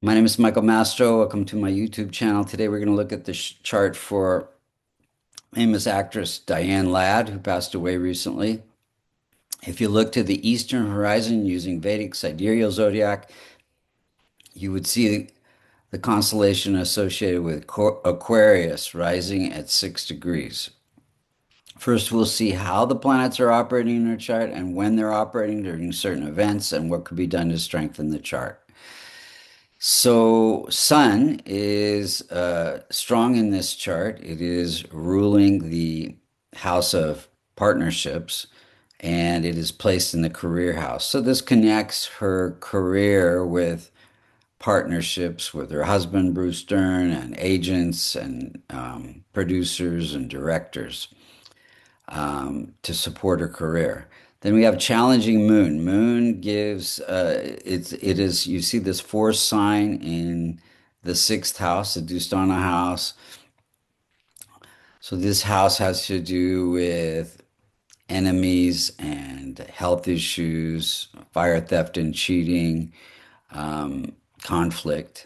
My name is Michael Mastro. Welcome to my YouTube channel. Today we're going to look at the chart for famous actress Diane Ladd, who passed away recently. If you look to the eastern horizon using Vedic sidereal zodiac, you would see the constellation associated with Aquarius rising at 6 degrees. First, we'll see how the planets are operating in our chart and when they're operating during certain events and what could be done to strengthen the chart. So, Sun is strong in this chart. It is ruling the house of partnerships and it is placed in the career house. So, this connects her career with partnerships with her husband, Bruce Dern, and agents and producers and directors to support her career. Then we have challenging moon. Moon gives it is you see this force sign in the sixth house, the Dustana house. So this house has to do with enemies and health issues, fire, theft, and cheating, conflict.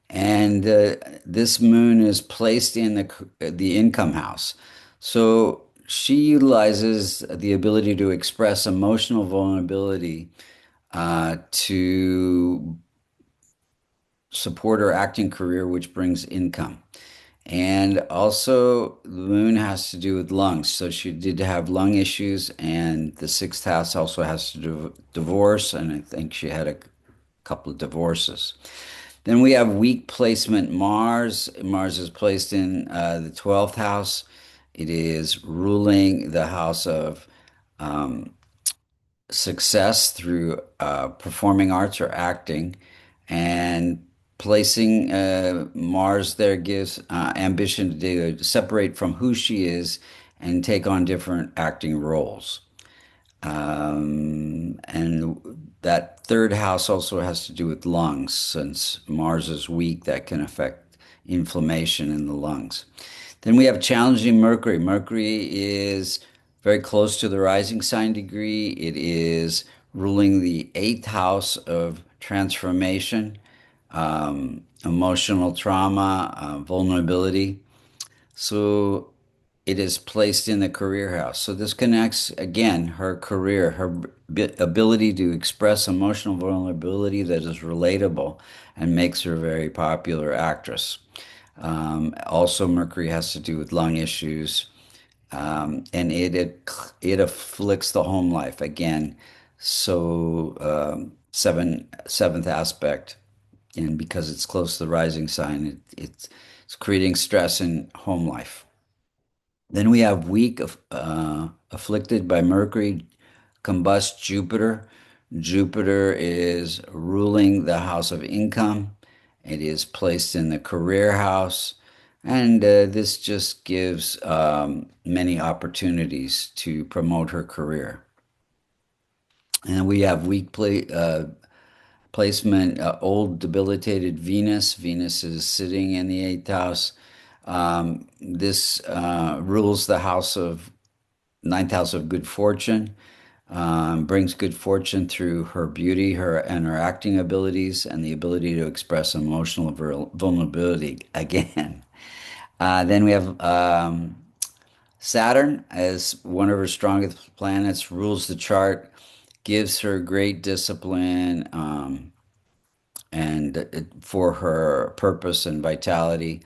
And this moon is placed in the income house. So she utilizes the ability to express emotional vulnerability to support her acting career, which brings income. And also, the moon has to do with lungs. So she did have lung issues, and the sixth house also has to do with divorce. And I think she had a couple of divorces. Then we have weak placement Mars. Mars is placed in the 12th house. It is ruling the house of success through performing arts or acting. And placing Mars there gives ambition to separate from who she is and take on different acting roles. And that third house also has to do with lungs. Since Mars is weak, that can affect inflammation in the lungs. Then we have challenging Mercury. Mercury is very close to the rising sign degree. It is ruling the eighth house of transformation, emotional trauma, vulnerability. So it is placed in the career house. So this connects again her career, her ability to express emotional vulnerability that is relatable and makes her a very popular actress. Also, Mercury has to do with lung issues, and it afflicts the home life again. So seventh aspect, and because it's close to the rising sign, it's creating stress in home life. Then we have weak, afflicted by Mercury, combust Jupiter. Jupiter is ruling the house of income. It is placed in the career house. And this just gives many opportunities to promote her career. And we have weak placement, old debilitated Venus. Venus is sitting in the eighth house. This rules the house of ninth house of good fortune, brings good fortune through her beauty, her acting abilities, and the ability to express emotional vulnerability again. Then we have Saturn as one of her strongest planets, rules the chart, gives her great discipline, and for her purpose and vitality.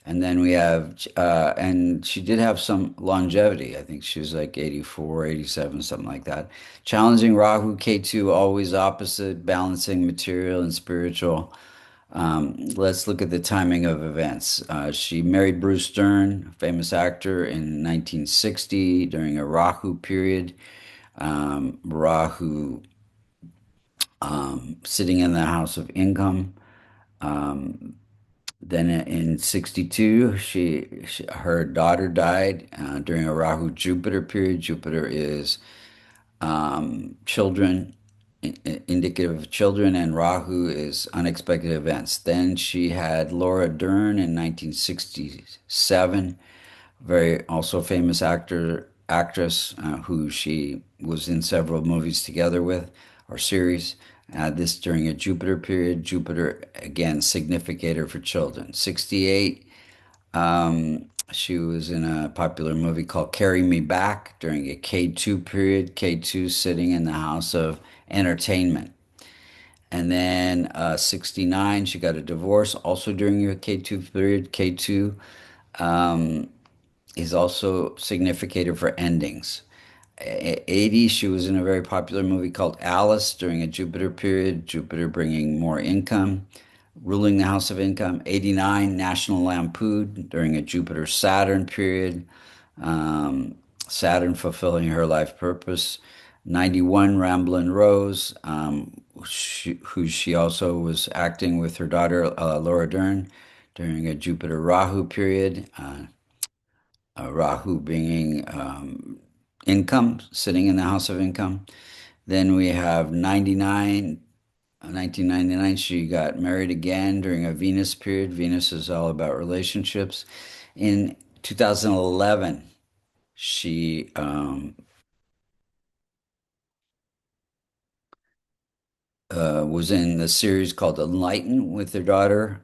And then we have, and she did have some longevity. I think she was like 84, 87, something like that. Challenging Rahu, K2, always opposite, balancing material and spiritual. Let's look at the timing of events. She married Bruce Dern, famous actor, in 1960 during a Rahu period. Rahu sitting in the house of income. Then in 62, her daughter died during a Rahu Jupiter period. Jupiter is children, indicative of children, and Rahu is unexpected events. Then she had Laura Dern in 1967, very also famous actress who she was in several movies together with or series. This during a Jupiter period. Jupiter, again, significator for children. 68, she was in a popular movie called Carry Me Back during a K2 period. K2 sitting in the house of entertainment. And then 69, she got a divorce also during a K2 period. K2 is also significator for endings. 80, she was in a very popular movie called Alice during a Jupiter period, Jupiter bringing more income, ruling the house of income. 89, National Lampoon during a Jupiter Saturn period, um, Saturn fulfilling her life purpose. 91, Ramblin' Rose, who she also was acting with her daughter Laura Dern during a Jupiter Rahu period. Rahu being income, sitting in the house of income. Then we have 99, 1999, she got married again during a Venus period. Venus is all about relationships. In 2011, she was in the series called Enlighten with her daughter,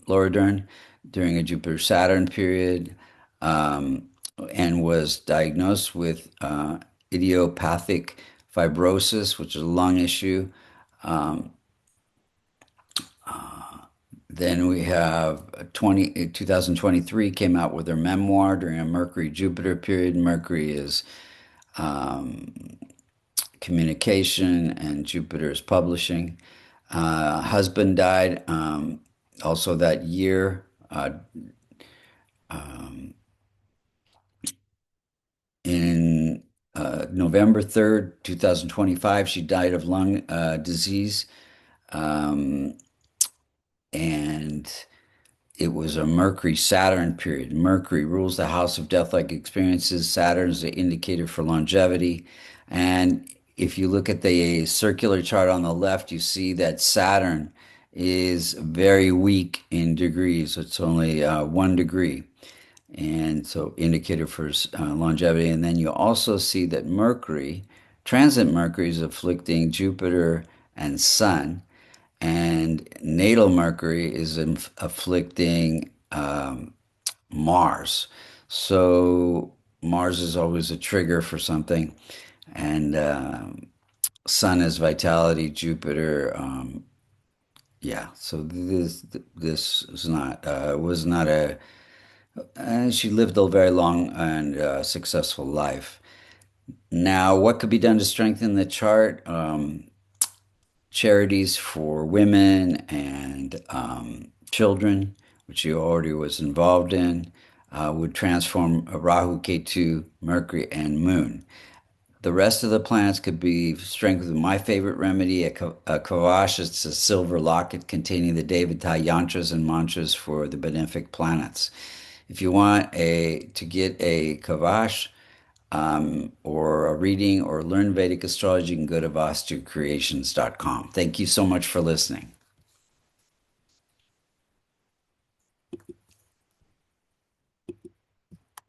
Laura Dern, during a Jupiter Saturn period, um, and was diagnosed with idiopathic fibrosis, which is a lung issue. Um, then we have 2023 came out with her memoir during a Mercury Jupiter period. Mercury is communication and Jupiter is publishing. Husband died also that year. In November 3rd, 2025, she died of lung disease. Um, and it was a Mercury Saturn period. Mercury rules the house of death-like experiences. Saturn is the indicator for longevity. And if you look at the circular chart on the left, you see that Saturn is very weak in degrees. It's only 1 degree. And so indicator for longevity. And then you also see that Mercury, transit Mercury is afflicting Jupiter and Sun, and natal Mercury is afflicting Mars. So Mars is always a trigger for something, and Sun is vitality. Jupiter, yeah. So this is not was not a. She lived a very long and successful life. Now, what could be done to strengthen the chart? Charities for women and children, which he already was involved in, would transform Rahu, Ketu, Mercury, and Moon. The rest of the planets could be strengthened with my favorite remedy, a kavash. It's a silver locket containing the Devata yantras and mantras for the benefic planets. If you want to get a kavash, or a reading or learn Vedic astrology, you can go to vastucreations.com. Thank you so much for listening.